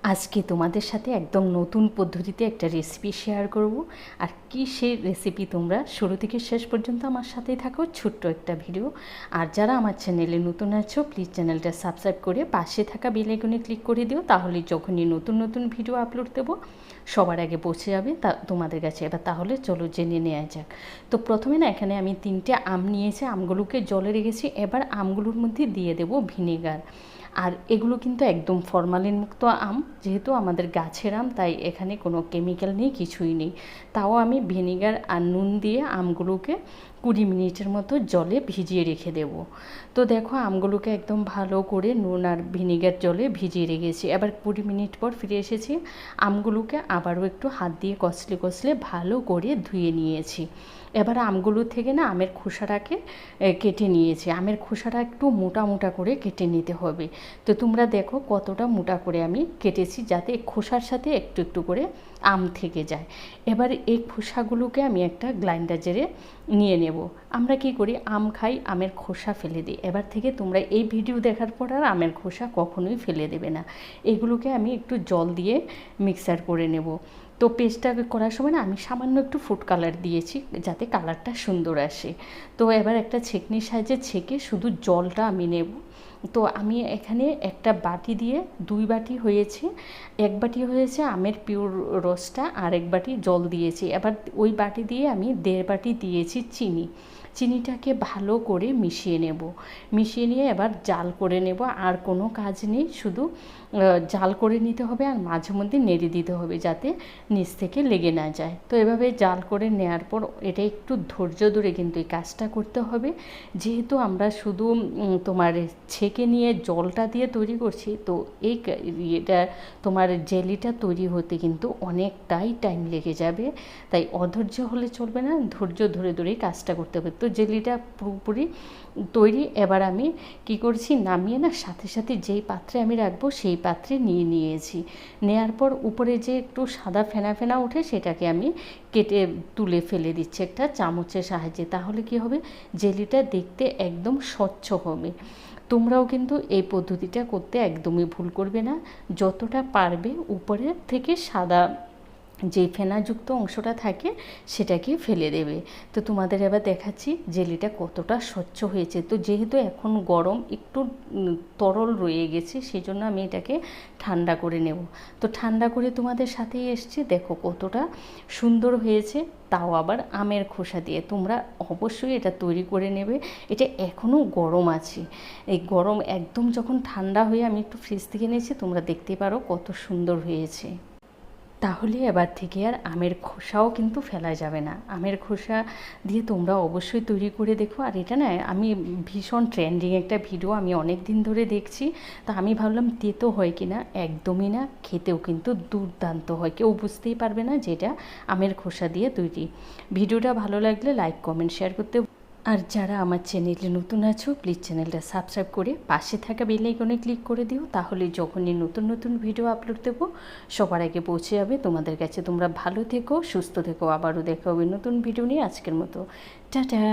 আজকে তোমাদের সাথে একদম নতুন পদ্ধতিতে একটা রেসিপি শেয়ার করব। আর কি সেই রেসিপি, তোমরা শুরু থেকে শেষ পর্যন্ত আমার সাথেই থাকো। ছোট্ট একটা ভিডিও। আর যারা আমার চ্যানেলে নতুন আছো, প্লিজ চ্যানেলটা সাবস্ক্রাইব করে পাশে থাকা বেল আইকনে ক্লিক করে দিও, তাহলে যখনই নতুন নতুন ভিডিও আপলোড দেবো সবার আগে পৌঁছে যাবে তোমাদের কাছে। এবার তাহলে চলো জেনে নেওয়া যাক। তো প্রথমে না, এখানে আমি 3টে আম নিয়েছি, আমগুলোকে জলে রেখেছি। এবার আমগুলোর মধ্যে দিয়ে দেব ভিনেগার। আর এগুলো কিন্তু একদম ফরমালিন মুক্ত আম, যেহেতু আমাদের গাছের আম, তাই এখানে কোনো কেমিক্যাল নেই, কিছুই নেই। তাও আমি ভিনেগার আর নুন দিয়ে আমগুলোকে 20 মিনিটের মতো জলে ভিজিয়ে রেখে দেব। তো দেখো, আমগুলোকে একদম ভালো করে নুন আর ভিনেগার জলে ভিজিয়ে রেখেছি। এবার 20 মিনিট পর ফিরে এসেছি। আমগুলোকে আবারও একটু হাত দিয়ে কষলে কষলে ভালো করে ধুয়ে নিয়েছি। এবার আমগুলো থেকে না আমের খোসাটাকে কেটে নিয়েছি। আমের খোসাটা একটু মোটা মোটা করে কেটে নিতে হবে। তো তোমরা দেখো কতটা মোটা করে আমি কেটেছি, যাতে খোসার সাথে একটু একটু করে আম থেকে যায়। এবার এই খোসাগুলোকে আমি একটা গ্রাইন্ডার জারে নিয়ে নেব। আমরা কি করি, আম খাই, আমের খোসা ফেলে দিই। এবার থেকে তোমরা এই ভিডিও দেখার পর আর আমের খোসা কখনোই ফেলে দেবে না। এগুলোকে আমি একটু জল দিয়ে মিক্সার করে নেব। তো পেস্টটা করার সময় না আমি সামান্য একটু ফুড কালার দিয়েছি, যাতে কালারটা সুন্দর আসে। তো এবার একটা ছেঁকনির সাহায্যে ছেঁকে শুধু জলটা আমি নেব। তো আমি এখানে একটা বাটি দিয়ে 2 বাটি হয়েছে। 1 বাটি হয়েছে আমের পিওর রসটা, আর 1 বাটি জল দিয়েছি। এবার ওই বাটি দিয়ে আমি 1.5 বাটি দিয়েছি চিনি। চিনিটাকে ভালো করে মিশিয়ে নেব। মিশিয়ে নিয়ে এবার জাল করে নেব। আর কোনো কাজ নেই, শুধু জাল করে নিতে হবে আর মাঝে মধ্যে নেড়ে দিতে হবে, যাতে নিচ থেকে লেগে না যায়। তো এভাবে জাল করে নেওয়ার পর এটা একটু ধৈর্য ধরে কিন্তু এই কাজটা করতে হবে, যেহেতু আমরা শুধু তোমার ছেঁকে নিয়ে জলটা দিয়ে তৈরি করছি। তো এই এটা তোমার জেলিটা তৈরি হতে কিন্তু অনেকটাই টাইম লেগে যাবে, তাই অধৈর্য হলে চলবে না, ধৈর্য ধরে ধরেই কাজটা করতে হবে। তো জেলিটা পুরোপুরি তৈরি। এবার আমি কি করছি, নামিয়ে না সাথে সাথে যেই পাত্রে আমি রাখবো সেই পাত্রে নিয়ে নিয়েছি। নেওয়ার পর উপরে যে একটু সাদা ফেনা ফেনা ওঠে, সেটাকে আমি কেটে তুলে ফেলে দিচ্ছি একটা চামচের সাহায্যে। তাহলে কি হবে, জেলিটা দেখতে একদম স্বচ্ছ হবে। তোমরাও কিন্তু এই পদ্ধতিটা করতে একদমই ভুল করবে না। যতটা পারবে উপরের থেকে সাদা যে ফেনাযুক্ত অংশটা থাকে সেটাকে ফেলে দেবে। তো তোমাদের এবার দেখাচ্ছি জেলিটা কতটা স্বচ্ছ হয়েছে। তো যেহেতু এখন গরম, একটু তরল রয়ে গেছে, সেই জন্য আমি এটাকে ঠান্ডা করে নেব। তো ঠান্ডা করে তোমাদের সাথেই এসছে, দেখো কতটা সুন্দর হয়েছে, তাও আবার আমের খোসা দিয়ে। তোমরা অবশ্যই এটা তৈরি করে নেবে। এটা এখনও গরম আছে। এই গরম একদম যখন ঠান্ডা হয়ে আমি একটু ফ্রিজ থেকে নিয়েছি, তোমরা দেখতে পারো কত সুন্দর হয়েছে। তাহলে এবার থেকে আর আমের খোসাও কিন্তু ফেলা যাবে না। আমের খোসা দিয়ে তোমরা অবশ্যই তৈরি করে দেখো। আর এটা না আমি ভীষণ ট্রেন্ডিং একটা ভিডিও, আমি অনেক দিন ধরে দেখছি। তা আমি ভাবলাম তেতো হয় কি না, একদমই না, খেতেও কিন্তু দুর্দান্ত হয়। কেউ বুঝতেই পারবে না যে এটা আমের খোসা দিয়ে তৈরি। ভিডিওটা ভালো লাগলে লাইক কমেন্ট শেয়ার করতে। আর যারা আমার চ্যানেলে নতুন আছো, প্লিজ চ্যানেলটা সাবস্ক্রাইব করে পাশে থাকা বেল আইকনে ক্লিক করে দিও, তাহলে যখনই নতুন নতুন ভিডিও আপলোড দেবো সবার আগে পৌঁছে যাবে তোমাদের কাছে। তোমরা ভালো থেকো, সুস্থ থেকো। আবারও দেখা হবে নতুন ভিডিও নিয়ে। আজকের মতো টাটা।